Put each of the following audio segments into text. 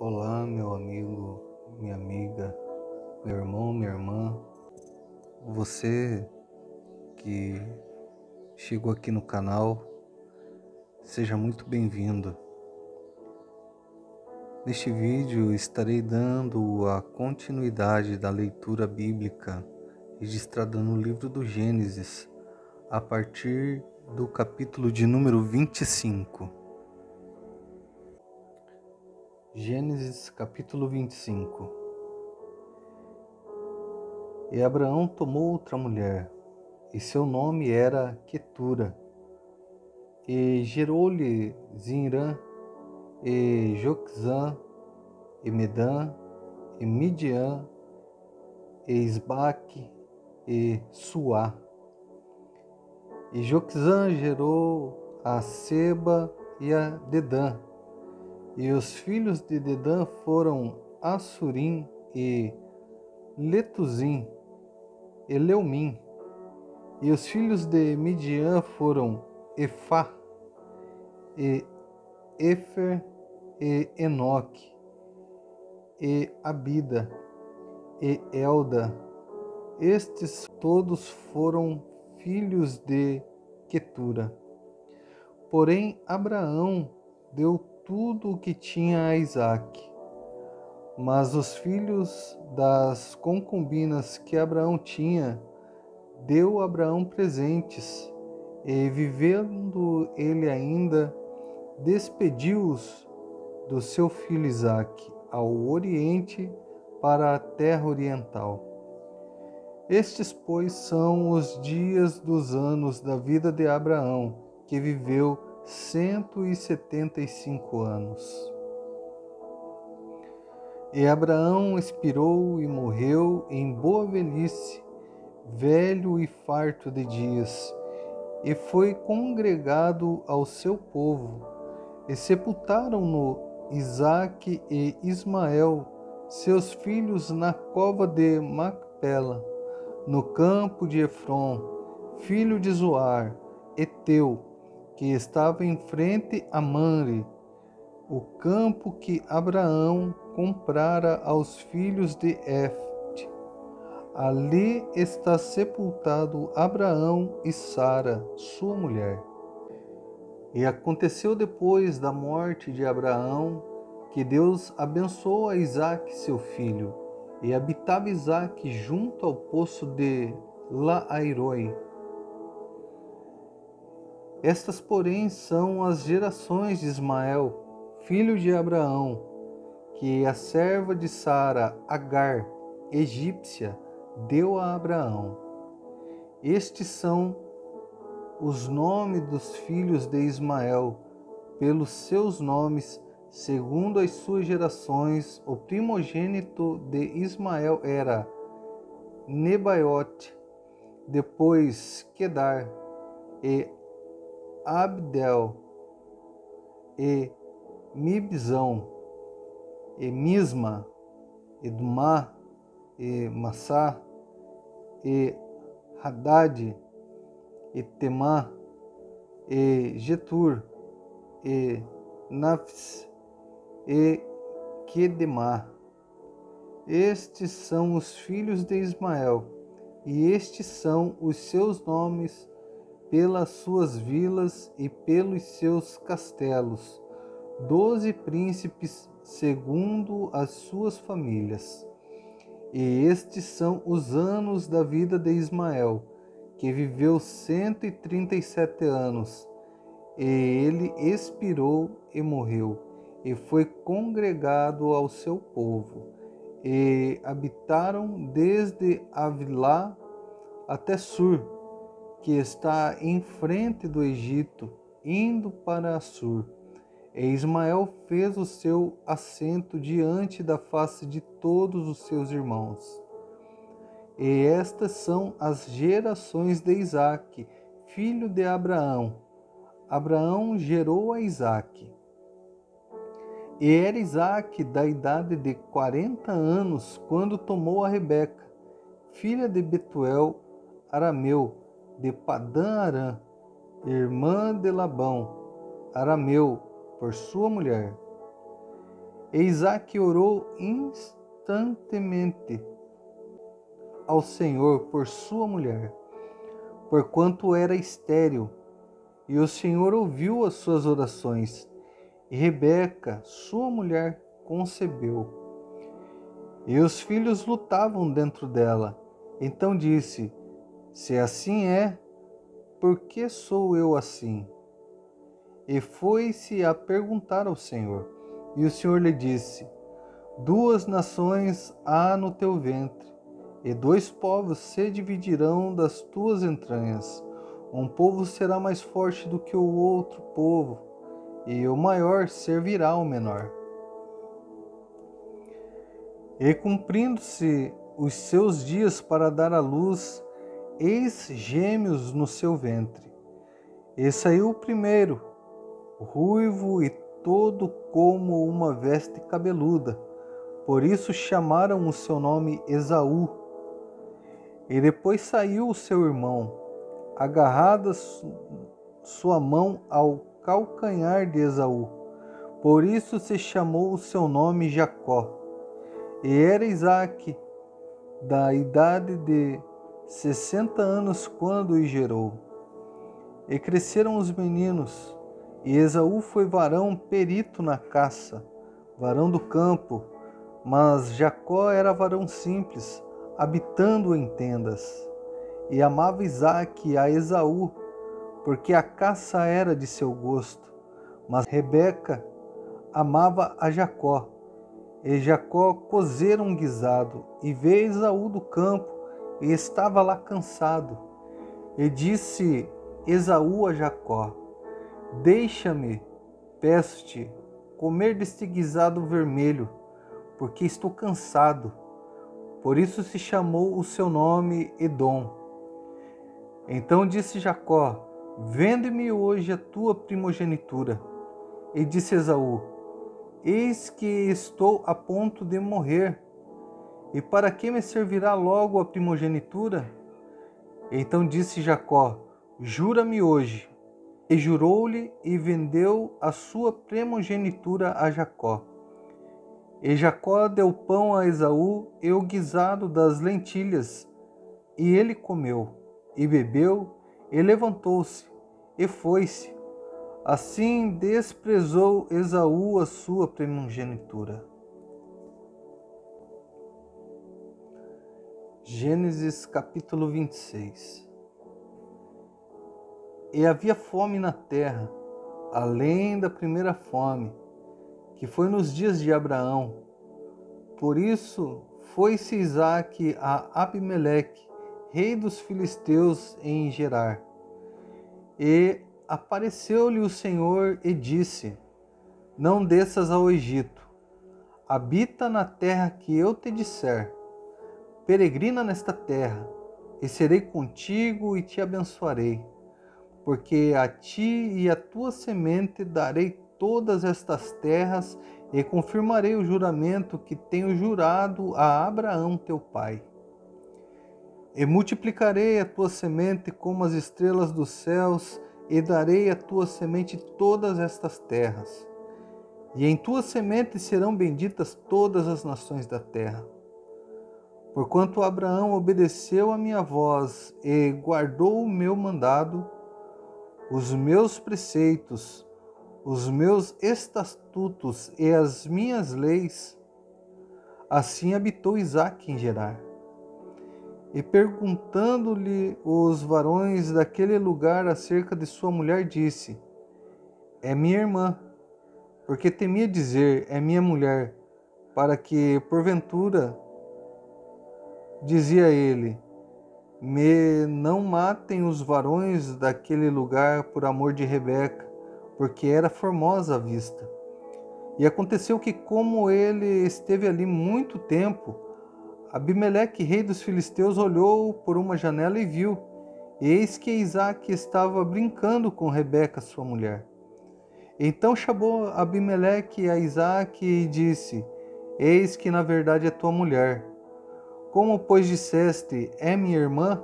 Olá, meu amigo, minha amiga, meu irmão, minha irmã, você que chegou aqui no canal, seja muito bem-vindo. Neste vídeo estarei dando a continuidade da leitura bíblica registrada no livro do Gênesis, a partir do capítulo de número 25. Gênesis capítulo 25. E Abraão tomou outra mulher, e seu nome era Quetura, e gerou-lhe Zinrã, e Joquzã, e Medã, e Midian, e Isbaque, e Suá. E Joquzã gerou a Seba e a Dedã. E os filhos de Dedã foram Assurim e Letuzim e Leumim. E os filhos de Midian foram Efá e Efer e Enoque e Abida e Elda. Estes todos foram filhos de Quetura. Porém, Abraão deu tudo o que tinha a Isaque. Mas os filhos das concubinas que Abraão tinha, deu Abraão presentes, e vivendo ele ainda, despediu-os do seu filho Isaque ao oriente, para a terra oriental. Estes, pois, são os dias dos anos da vida de Abraão, que viveu 175 anos. E Abraão expirou e morreu em boa velhice, velho e farto de dias, e foi congregado ao seu povo, e sepultaram-no Isaque e Ismael, seus filhos, na cova de Macpela, no campo de Efron, filho de Zoar, Eteu, que estava em frente a Mamre, o campo que Abraão comprara aos filhos de Hefte. Ali está sepultado Abraão e Sara, sua mulher. E aconteceu depois da morte de Abraão, que Deus abençoou a Isaque seu filho, e habitava Isaque junto ao poço de Lahairoi. Estas, porém, são as gerações de Ismael, filho de Abraão, que a serva de Sara, Agar, egípcia, deu a Abraão. Estes são os nomes dos filhos de Ismael, pelos seus nomes, segundo as suas gerações. O primogênito de Ismael era Nebaiote, depois Quedar, e Abdel, e Mibzão, e Misma, e Dumá, e Massá, e Haddad, e Temá, e Getur, e Nafs, e Quedemá. Estes são os filhos de Ismael, e estes são os seus nomes pelas suas vilas e pelos seus castelos, 12 príncipes segundo as suas famílias. E estes são os anos da vida de Ismael, que viveu 137 anos, e ele expirou e morreu, e foi congregado ao seu povo, e habitaram desde Avilá até Sur, que está em frente do Egito, indo para Assur. E Ismael fez o seu assento diante da face de todos os seus irmãos. E estas são as gerações de Isaque, filho de Abraão. Abraão gerou a Isaque. E era Isaque da idade de 40 anos, quando tomou a Rebeca, filha de Betuel, arameu, de Padã-Arã, irmã de Labão, arameu, por sua mulher. E Isaque orou instantemente ao Senhor por sua mulher, porquanto era estéril, e o Senhor ouviu as suas orações, e Rebeca, sua mulher, concebeu. E os filhos lutavam dentro dela. Então disse: se assim é, por que sou eu assim? E foi-se a perguntar ao Senhor. E o Senhor lhe disse: 2 nações há no teu ventre, e 2 povos se dividirão das tuas entranhas. Um povo será mais forte do que o outro povo, e o maior servirá ao menor. E cumprindo-se os seus dias para dar à luz, eis gêmeos no seu ventre. E saiu o primeiro, ruivo e todo como uma veste cabeluda. Por isso chamaram o seu nome Esaú. E depois saiu o seu irmão, agarrada sua mão ao calcanhar de Esaú. Por isso se chamou o seu nome Jacó. E era Isaque da idade de 60 anos quando o gerou. E cresceram os meninos, e Esaú foi varão perito na caça, varão do campo, mas Jacó era varão simples, habitando em tendas. E amava Isaque a Esaú, porque a caça era de seu gosto, mas Rebeca amava a Jacó. E Jacó cozera um guisado, e veio Esaú do campo, e estava lá cansado. E disse Esaú a Jacó: deixa-me, peço-te, comer deste guisado vermelho, porque estou cansado. Por isso se chamou o seu nome Edom. Então disse Jacó: vende-me hoje a tua primogenitura. E disse Esaú: eis que estou a ponto de morrer, e para que me servirá logo a primogenitura? Então disse Jacó: jura-me hoje. E jurou-lhe e vendeu a sua primogenitura a Jacó. E Jacó deu pão a Esaú e o guisado das lentilhas, e ele comeu, e bebeu, e levantou-se, e foi-se. Assim desprezou Esaú a sua primogenitura. Gênesis capítulo 26. E havia fome na terra, além da primeira fome, que foi nos dias de Abraão. Por isso foi-se Isaque a Abimeleque, rei dos filisteus, em Gerar. E apareceu-lhe o Senhor e disse: não desças ao Egito, habita na terra que eu te disser. Peregrina nesta terra, e serei contigo e te abençoarei. Porque a ti e à tua semente darei todas estas terras e confirmarei o juramento que tenho jurado a Abraão teu pai. E multiplicarei a tua semente como as estrelas dos céus, e darei à tua semente todas estas terras. E em tua semente serão benditas todas as nações da terra. Porquanto Abraão obedeceu a minha voz e guardou o meu mandado, os meus preceitos, os meus estatutos e as minhas leis, assim habitou Isaque em Gerar. E perguntando-lhe os varões daquele lugar acerca de sua mulher, disse: é minha irmã, porque temia dizer: é minha mulher, para que, porventura, dizia ele, me não matem os varões daquele lugar por amor de Rebeca, porque era formosa à vista. E aconteceu que, como ele esteve ali muito tempo, Abimeleque, rei dos filisteus, olhou por uma janela e viu, e eis que Isaque estava brincando com Rebeca, sua mulher. Então chamou Abimeleque a Isaque e disse: eis que na verdade é tua mulher. Como, pois, disseste: é minha irmã?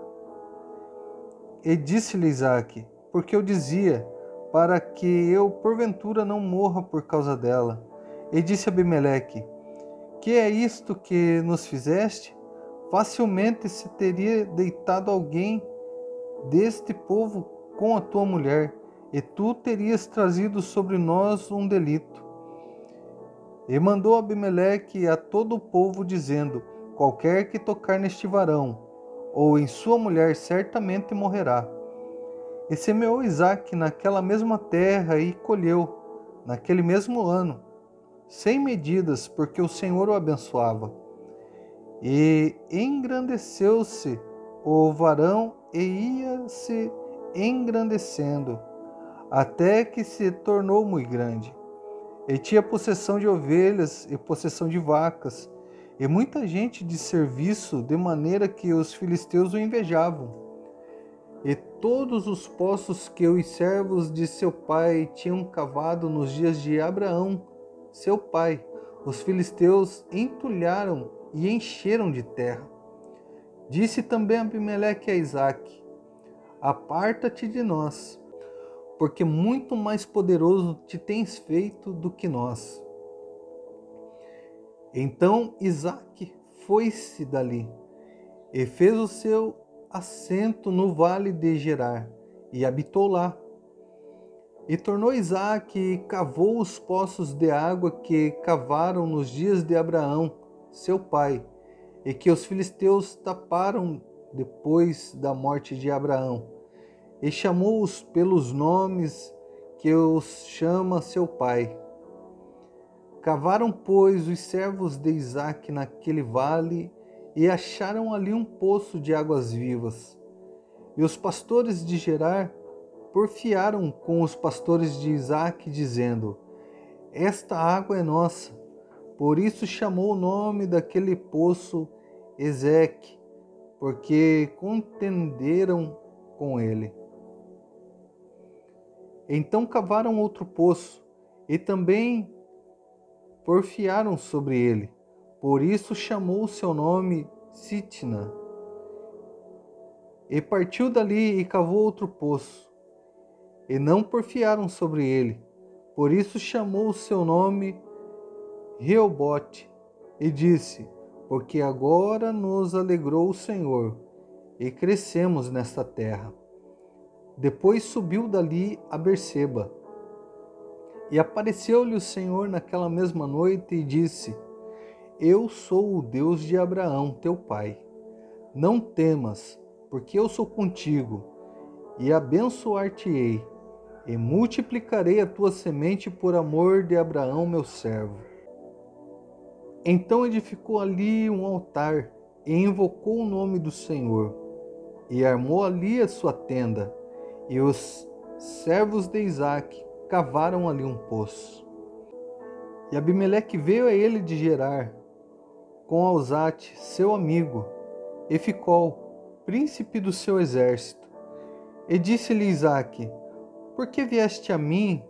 E disse-lhe Isaque: porque eu dizia, para que eu porventura não morra por causa dela. E disse Abimeleque: que é isto que nos fizeste? Facilmente se teria deitado alguém deste povo com a tua mulher, e tu terias trazido sobre nós um delito. E mandou Abimeleque a todo o povo, dizendo: qualquer que tocar neste varão, ou em sua mulher, certamente morrerá. E semeou Isaque naquela mesma terra e colheu, naquele mesmo ano, 100 medidas, porque o Senhor o abençoava. E engrandeceu-se o varão e ia-se engrandecendo, até que se tornou muito grande. E tinha possessão de ovelhas e possessão de vacas, e muita gente de serviço, de maneira que os filisteus o invejavam. E todos os poços que os servos de seu pai tinham cavado nos dias de Abraão, seu pai, os filisteus entulharam e encheram de terra. Disse também Abimeleque a Isaque: aparta-te de nós, porque muito mais poderoso te tens feito do que nós. Então Isaque foi-se dali, e fez o seu assento no vale de Gerar, e habitou lá. E tornou Isaque e cavou os poços de água que cavaram nos dias de Abraão, seu pai, e que os filisteus taparam depois da morte de Abraão. E chamou-os pelos nomes que os chama seu pai. Cavaram, pois, os servos de Isaque naquele vale, e acharam ali um poço de águas vivas. E os pastores de Gerar porfiaram com os pastores de Isaque, dizendo: esta água é nossa. Por isso chamou o nome daquele poço Ezeque, porque contenderam com ele. Então cavaram outro poço, e também porfiaram sobre ele. Por isso chamou o seu nome Sitna. E partiu dali e cavou outro poço, e não porfiaram sobre ele. Por isso chamou o seu nome Reobote, e disse: porque agora nos alegrou o Senhor, e crescemos nesta terra. Depois subiu dali a Berseba. E apareceu-lhe o Senhor naquela mesma noite e disse: eu sou o Deus de Abraão, teu pai. Não temas, porque eu sou contigo, e abençoar-te-ei, e multiplicarei a tua semente por amor de Abraão, meu servo. Então edificou ali um altar, e invocou o nome do Senhor, e armou ali a sua tenda, e os servos de Isaque cavaram ali um poço. E Abimeleque veio a ele de Gerar, com Alzate, seu amigo, e Ficol, príncipe do seu exército. E disse-lhe Isaque: por que vieste a mim,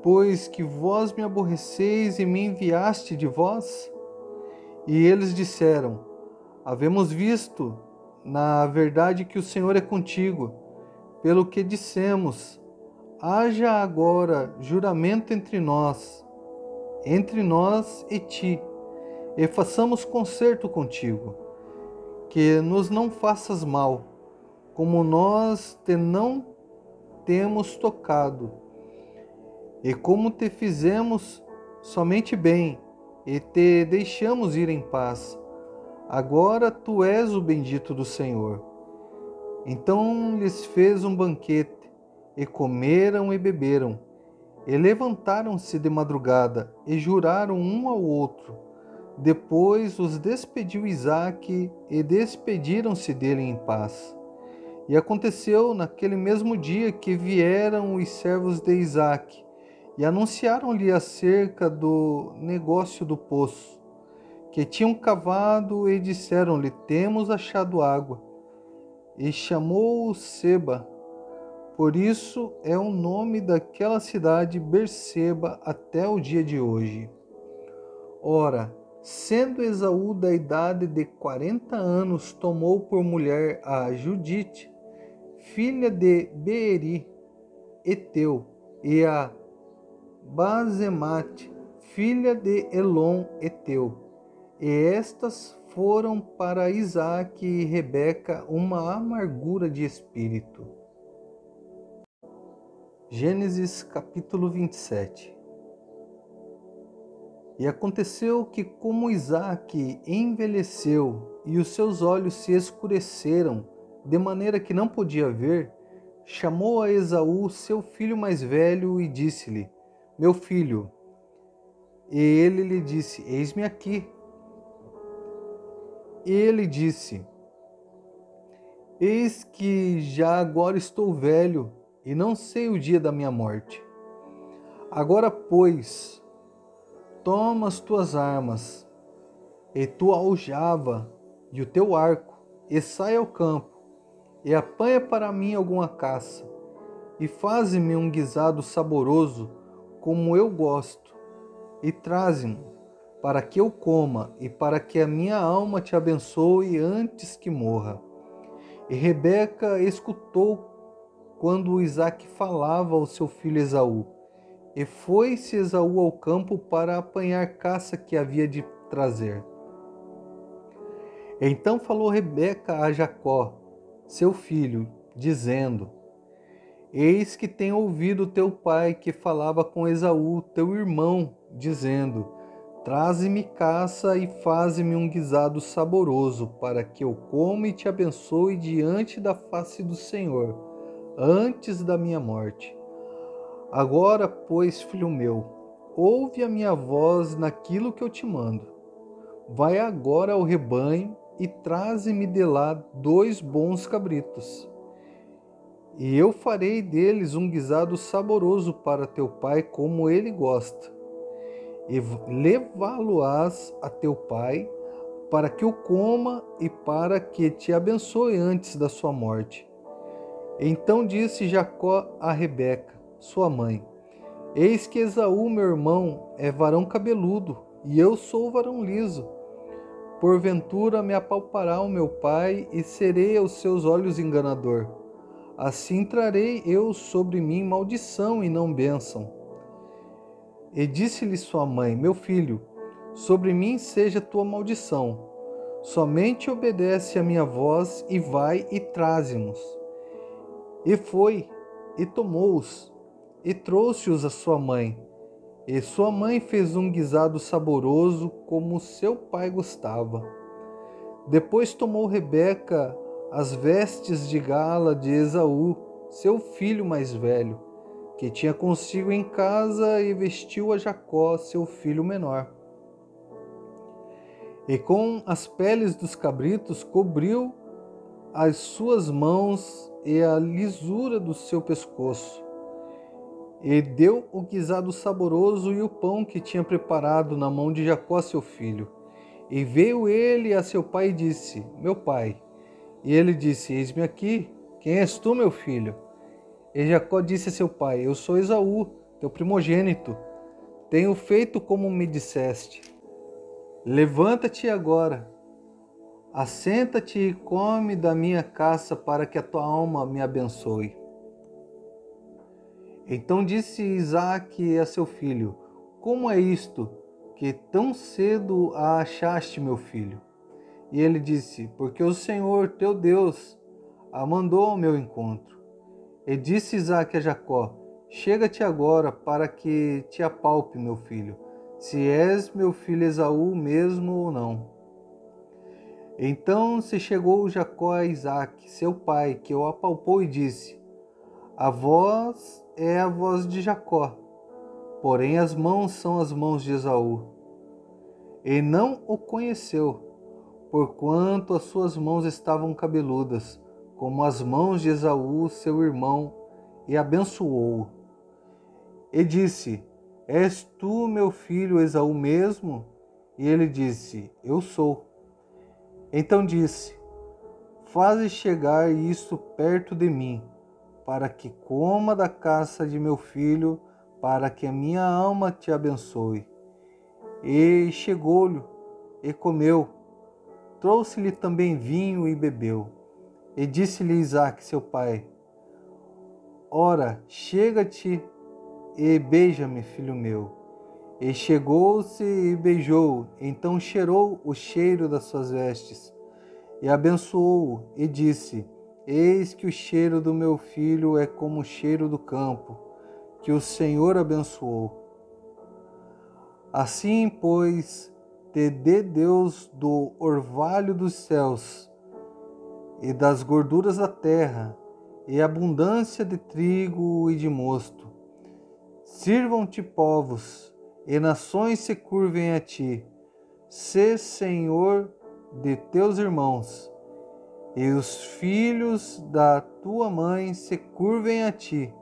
pois que vós me aborreceis e me enviaste de vós? E eles disseram: havemos visto, na verdade, que o Senhor é contigo, pelo que dissemos: haja agora juramento entre nós e ti, e façamos concerto contigo, que nos não faças mal, como nós te não temos tocado, e como te fizemos somente bem, e te deixamos ir em paz. Agora tu és o bendito do Senhor. Então lhes fez um banquete, e comeram e beberam, e levantaram-se de madrugada, e juraram um ao outro. Depois os despediu Isaque, e despediram-se dele em paz. E aconteceu naquele mesmo dia que vieram os servos de Isaque, e anunciaram-lhe acerca do negócio do poço, que tinham cavado, e disseram-lhe: temos achado água. E chamou-o Seba. Por isso é o nome daquela cidade Berseba até o dia de hoje. Ora, sendo Esaú da idade de 40 anos, tomou por mulher a Judite, filha de Beeri, Eteu, e a Basemate, filha de Elon Eteu. E estas foram para Isaque e Rebeca uma amargura de espírito. Gênesis capítulo 27. E aconteceu que, como Isaque envelheceu e os seus olhos se escureceram, de maneira que não podia ver, chamou a Esaú, seu filho mais velho, e disse-lhe: Meu filho. E ele lhe disse: Eis-me aqui. E ele disse: Eis que já agora estou velho, e não sei o dia da minha morte. Agora, pois, toma as tuas armas, e tua aljava, e o teu arco, e sai ao campo, e apanha para mim alguma caça, e faze-me um guisado saboroso, como eu gosto, e traze-me, para que eu coma, e para que a minha alma te abençoe antes que morra. E Rebeca escutou quando Isaque falava ao seu filho Esaú. E foi-se Esaú ao campo para apanhar caça que havia de trazer. Então falou Rebeca a Jacó, seu filho, dizendo: Eis que tenho ouvido teu pai que falava com Esaú, teu irmão, dizendo: Traze-me caça e faze-me um guisado saboroso, para que eu coma e te abençoe diante da face do Senhor, antes da minha morte. Agora, pois, filho meu, ouve a minha voz naquilo que eu te mando. Vai agora ao rebanho e traze-me de lá 2 bons cabritos. E eu farei deles um guisado saboroso para teu pai, como ele gosta. E levá-lo-ás a teu pai, para que o coma e para que te abençoe antes da sua morte. Então disse Jacó a Rebeca, sua mãe: Eis que Esaú, meu irmão, é varão cabeludo, e eu sou varão liso. Porventura me apalpará o meu pai, e serei aos seus olhos enganador. Assim trarei eu sobre mim maldição e não bênção. E disse-lhe sua mãe: Meu filho, sobre mim seja tua maldição. Somente obedece a minha voz, e vai e traze-nos. E foi, e tomou-os, e trouxe-os a sua mãe. E sua mãe fez um guisado saboroso, como seu pai gostava. Depois tomou Rebeca as vestes de gala de Esaú, seu filho mais velho, que tinha consigo em casa, e vestiu a Jacó, seu filho menor. E com as peles dos cabritos cobriu as suas mãos e a lisura do seu pescoço. E deu o guisado saboroso e o pão que tinha preparado na mão de Jacó, seu filho. E veio ele a seu pai e disse: Meu pai. E ele disse: Eis-me aqui. Quem és tu, meu filho? E Jacó disse a seu pai: Eu sou Esaú, teu primogênito. Tenho feito como me disseste. Levanta-te agora, assenta-te e come da minha caça, para que a tua alma me abençoe. Então disse Isaque a seu filho: Como é isto, que tão cedo a achaste, meu filho? E ele disse: Porque o Senhor teu Deus a mandou ao meu encontro. E disse Isaque a Jacó: Chega-te agora, para que te apalpe, meu filho, se és meu filho Esaú mesmo ou não. Então se chegou Jacó a Isaque, seu pai, que o apalpou, e disse: A voz é a voz de Jacó, porém as mãos são as mãos de Esaú. E não o conheceu, porquanto as suas mãos estavam cabeludas, como as mãos de Esaú, seu irmão, e abençoou-o. E disse: És tu, meu filho Esaú mesmo? E ele disse: Eu sou. Então disse: Faze chegar isto perto de mim, para que coma da caça de meu filho, para que a minha alma te abençoe. E chegou-lhe, e comeu. Trouxe-lhe também vinho e bebeu. E disse-lhe Isaque, seu pai: Ora, chega-te e beija-me, filho meu. E chegou-se e beijou, então cheirou o cheiro das suas vestes, e abençoou-o, e disse: Eis que o cheiro do meu filho é como o cheiro do campo, que o Senhor abençoou. Assim, pois, te dê Deus do orvalho dos céus, e das gorduras da terra, e abundância de trigo e de mosto. Sirvam-te povos, e nações se curvem a ti. Sê Senhor de teus irmãos, e os filhos da tua mãe se curvem a ti.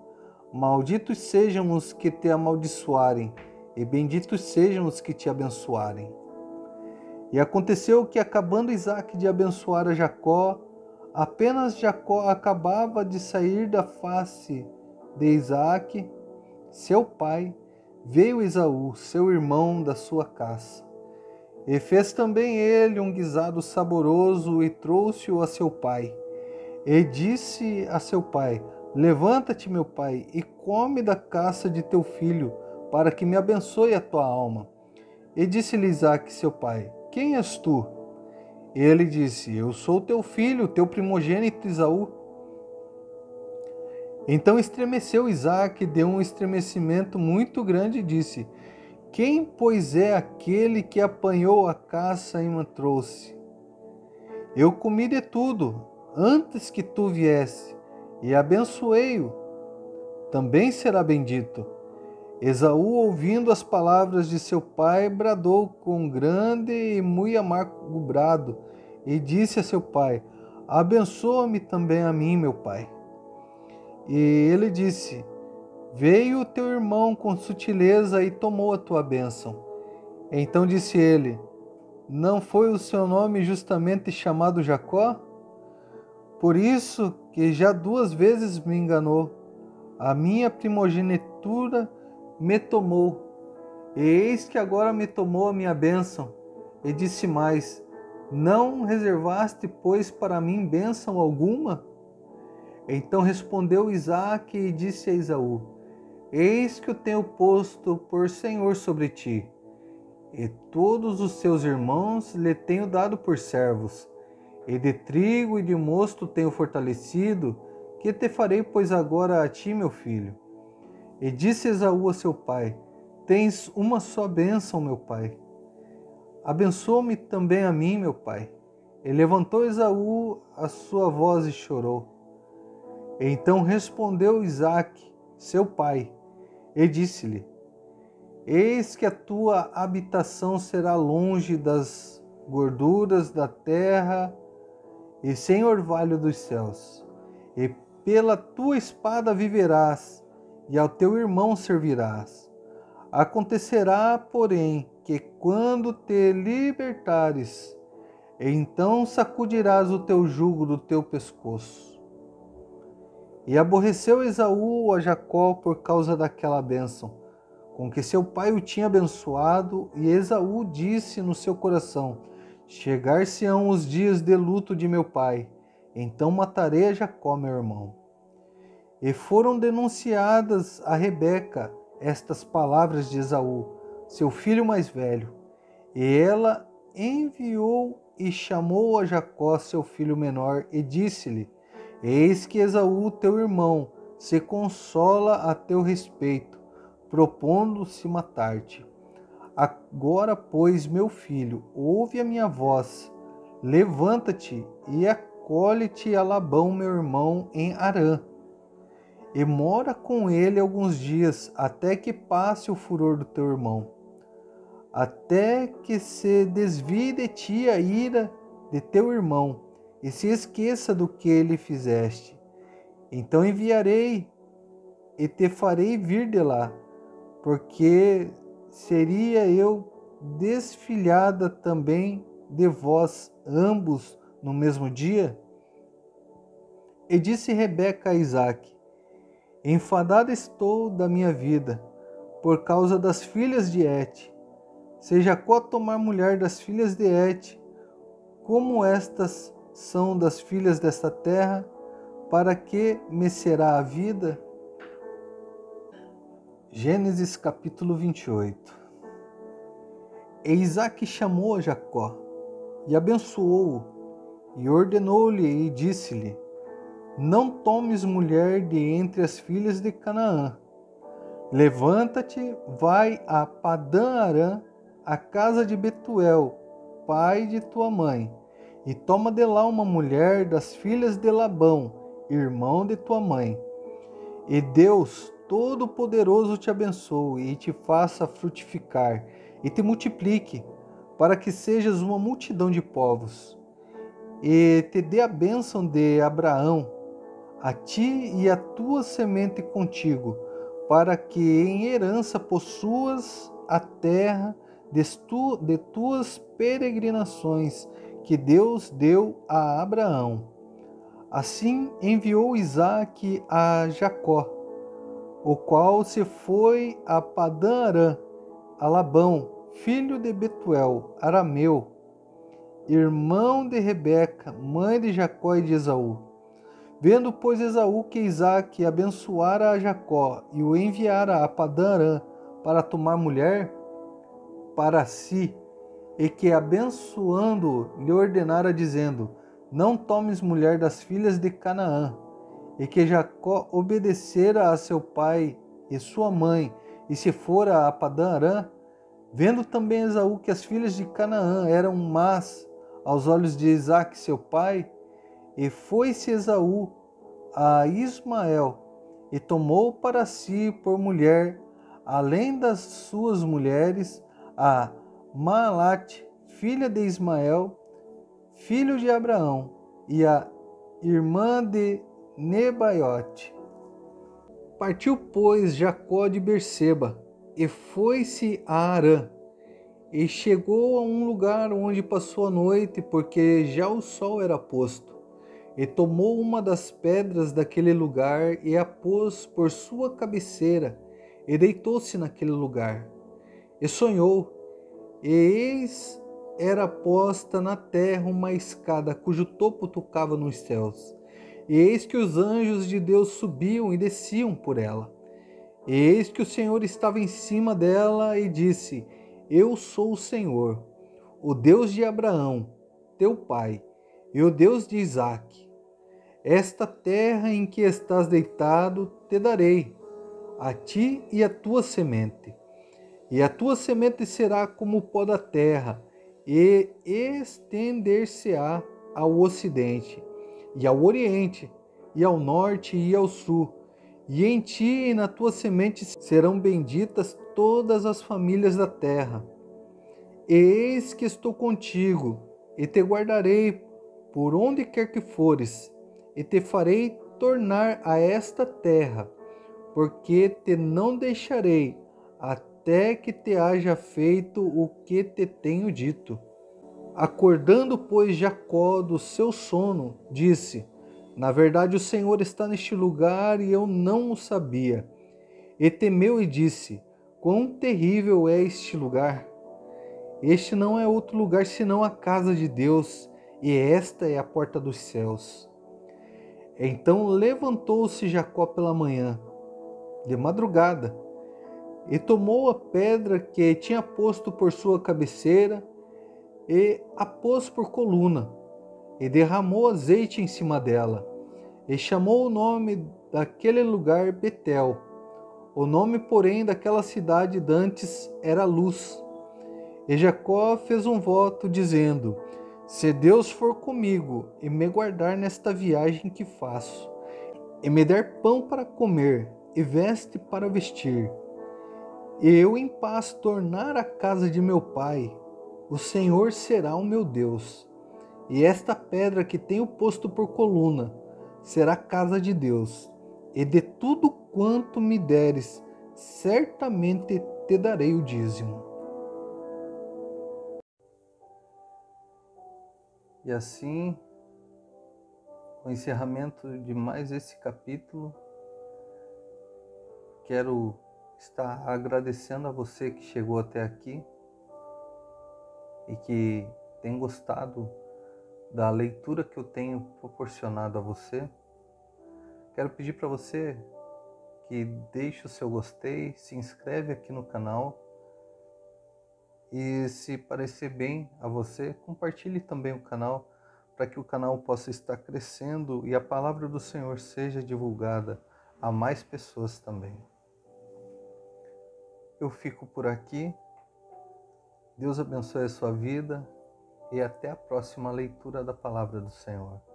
Malditos sejam os que te amaldiçoarem, e benditos sejam os que te abençoarem. E aconteceu que, acabando Isaque de abençoar a Jacó, apenas Jacó acabava de sair da face de Isaque, seu pai, veio Esaú, seu irmão, da sua caça. E fez também ele um guisado saboroso e trouxe-o a seu pai. E disse a seu pai: Levanta-te, meu pai, e come da caça de teu filho, para que me abençoe a tua alma. E disse-lhe Isaque, seu pai: Quem és tu? E ele disse: Eu sou teu filho, teu primogênito Esaú. Então estremeceu Isaque, deu um estremecimento muito grande e disse: Quem, pois, é aquele que apanhou a caça e me trouxe? Eu comi de tudo, antes que tu viesse, e abençoei-o. Também será bendito. Esaú, ouvindo as palavras de seu pai, bradou com grande e muito amargo brado, e disse a seu pai: Abençoa-me também a mim, meu pai. E ele disse: Veio o teu irmão com sutileza e tomou a tua bênção. Então disse ele: Não foi o seu nome justamente chamado Jacó? Por isso que já 2 vezes me enganou. A minha primogenitura me tomou. E eis que agora me tomou a minha bênção. E disse mais: Não reservaste, pois, para mim bênção alguma? Então respondeu Isaque e disse a Esaú: Eis que o tenho posto por senhor sobre ti, e todos os seus irmãos lhe tenho dado por servos, e de trigo e de mosto tenho fortalecido, que te farei, pois, agora a ti, meu filho? E disse Esaú a seu pai: Tens uma só bênção, meu pai. Abençoa-me também a mim, meu pai. E levantou Esaú a sua voz e chorou. Então respondeu Isaque, seu pai, e disse-lhe: Eis que a tua habitação será longe das gorduras da terra e sem orvalho dos céus. E pela tua espada viverás, e ao teu irmão servirás. Acontecerá, porém, que quando te libertares, então sacudirás o teu jugo do teu pescoço. E aborreceu Esaú a Jacó por causa daquela bênção, com que seu pai o tinha abençoado, e Esaú disse no seu coração: Chegar-se-ão os dias de luto de meu pai, então matarei a Jacó, meu irmão. E foram denunciadas a Rebeca estas palavras de Esaú, seu filho mais velho, e ela enviou e chamou a Jacó, seu filho menor, e disse-lhe: Eis que Esaú, teu irmão, se consola a teu respeito, propondo-se matar-te. Agora, pois, meu filho, ouve a minha voz, levanta-te e acolhe-te a Labão, meu irmão, em Harã, e mora com ele alguns dias, até que passe o furor do teu irmão, até que se desvie de ti a ira de teu irmão, e se esqueça do que lhe fizeste. Então enviarei e te farei vir de lá, porque seria eu desfilhada também de vós ambos no mesmo dia? E disse Rebeca a Isaque: Enfadada estou da minha vida, por causa das filhas de Et. Se Jacó tomar mulher das filhas de Et, como estas são das filhas desta terra, para que me será a vida? Gênesis capítulo 28. E Isaque chamou a Jacó, e abençoou-o, e ordenou-lhe e disse-lhe: Não tomes mulher de entre as filhas de Canaã. Levanta-te, vai a Padã-Arã, à casa de Betuel, pai de tua mãe, e toma de lá uma mulher das filhas de Labão, irmão de tua mãe. E Deus Todo-Poderoso te abençoe e te faça frutificar e te multiplique, para que sejas uma multidão de povos. E te dê a bênção de Abraão, a ti e a tua semente contigo, para que em herança possuas a terra de tuas peregrinações, que Deus deu a Abraão. Assim enviou Isaque a Jacó, o qual se foi a Padã-Arã, a Labão, filho de Betuel, arameu, irmão de Rebeca, mãe de Jacó e de Esaú. Vendo, pois, Esaú que Isaque abençoara a Jacó e o enviara a Padã-Arã para tomar mulher para si, e que abençoando lhe ordenara dizendo: Não tomes mulher das filhas de Canaã, e que Jacó obedecera a seu pai e sua mãe, e se fora a Padã-Arã, vendo também Esaú que as filhas de Canaã eram más aos olhos de Isaque seu pai, e foi-se Esaú a Ismael, e tomou para si por mulher, além das suas mulheres, a Maalate, filha de Ismael, filho de Abraão, e a irmã de Nebaiote. Partiu, pois, Jacó de Berseba, e foi-se a Harã, e chegou a um lugar onde passou a noite, porque já o sol era posto. E tomou uma das pedras daquele lugar e a pôs por sua cabeceira, e deitou-se naquele lugar. E sonhou, e eis era posta na terra uma escada, cujo topo tocava nos céus. E eis que os anjos de Deus subiam e desciam por ela. E eis que o Senhor estava em cima dela e disse: Eu sou o Senhor, o Deus de Abraão, teu pai, e o Deus de Isaque. Esta terra em que estás deitado te darei, a ti e a tua semente. E a tua semente será como o pó da terra, e estender-se-á ao ocidente, e ao oriente, e ao norte, e ao sul. E em ti e na tua semente serão benditas todas as famílias da terra. Eis que estou contigo, e te guardarei por onde quer que fores, e te farei tornar a esta terra, porque te não deixarei até que te haja feito o que te tenho dito. Acordando, pois, Jacó do seu sono, disse: Na verdade, o Senhor está neste lugar e eu não o sabia. E temeu e disse: Quão terrível é este lugar! Este não é outro lugar senão a casa de Deus, e esta é a porta dos céus. Então levantou-se Jacó pela manhã, de madrugada, e tomou a pedra que tinha posto por sua cabeceira, e a pôs por coluna, e derramou azeite em cima dela, e chamou o nome daquele lugar Betel. O nome, porém, daquela cidade dantes era Luz. E Jacó fez um voto, dizendo: Se Deus for comigo e me guardar nesta viagem que faço, e me der pão para comer e veste para vestir, e eu em paz tornar à casa de meu pai, o Senhor será o meu Deus. E esta pedra que tenho posto por coluna será a casa de Deus. E de tudo quanto me deres, certamente te darei o dízimo. E assim, com o encerramento de mais esse capítulo, quero estar agradecendo a você que chegou até aqui e que tem gostado da leitura que eu tenho proporcionado a você. Quero pedir para você que deixe o seu gostei, se inscreve aqui no canal E se parecer bem a você, compartilhe também o canal para que o canal possa estar crescendo e a palavra do Senhor seja divulgada a mais pessoas também. Eu fico por aqui. Deus abençoe a sua vida e até a próxima leitura da palavra do Senhor.